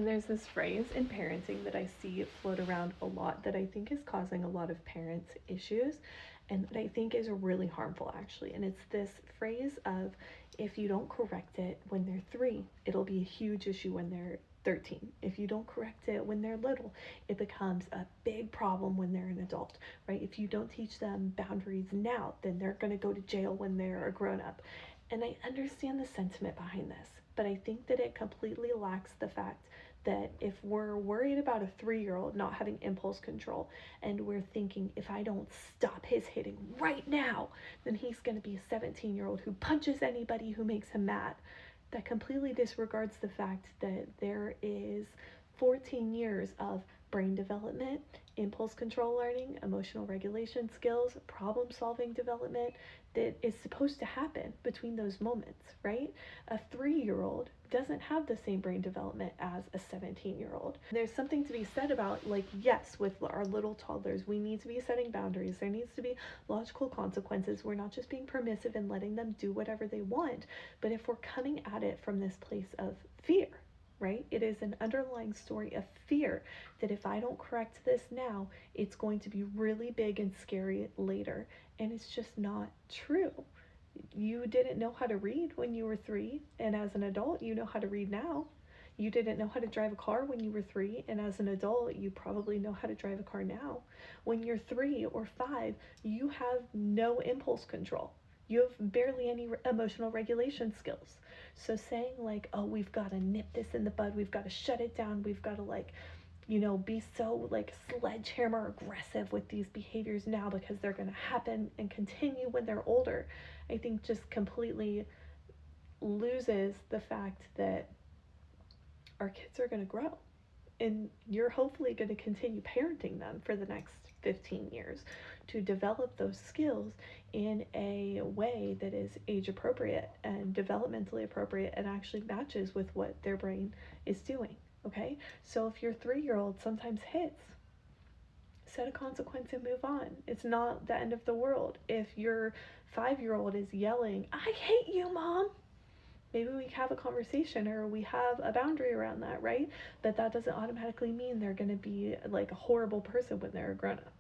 And there's this phrase in parenting that I see float around a lot that I think is causing a lot of parents issues and that I think is really harmful actually. And it's this phrase of if you don't correct it when they're 3, it'll be a huge issue when they're 13. If you don't correct it when they're little, it becomes a big problem when they're an adult, right? If you don't teach them boundaries now, then they're going to go to jail when they're a grown up. And I understand the sentiment behind this, but I think that it completely lacks the fact that if we're worried about a 3-year-old not having impulse control and we're thinking if I don't stop his hitting right now, then he's going to be a 17-year-old who punches anybody who makes him mad, that completely disregards the fact that there is 14 years of brain development, impulse control learning, emotional regulation skills, problem solving development that is supposed to happen between those moments, right? A 3-year-old doesn't have the same brain development as a 17-year-old. There's something to be said about, like, yes, with our little toddlers, we need to be setting boundaries. There needs to be logical consequences. We're not just being permissive and letting them do whatever they want. But if we're coming at it from this place of fear, right? It is an underlying story of fear that if I don't correct this now, it's going to be really big and scary later. And it's just not true. You didn't know how to read when you were 3, and as an adult, you know how to read now. You didn't know how to drive a car when you were 3, and as an adult, you probably know how to drive a car now. When you're 3 or 5, you have no impulse control. You have barely any emotional regulation skills. So saying like, oh, we've got to nip this in the bud, we've got to shut it down, we've got to be so like sledgehammer aggressive with these behaviors now because they're going to happen and continue when they're older, I think just completely loses the fact that our kids are going to grow and you're hopefully going to continue parenting them for the next 15 years to develop those skills in a way that is age appropriate and developmentally appropriate and actually matches with what their brain is doing. Okay, so if your 3-year-old sometimes hits, set a consequence and move on. It's not the end of the world. If your 5-year-old is yelling, I hate you, mom, maybe we have a conversation or we have a boundary around that, right? But that doesn't automatically mean they're going to be like a horrible person when they're a grown up.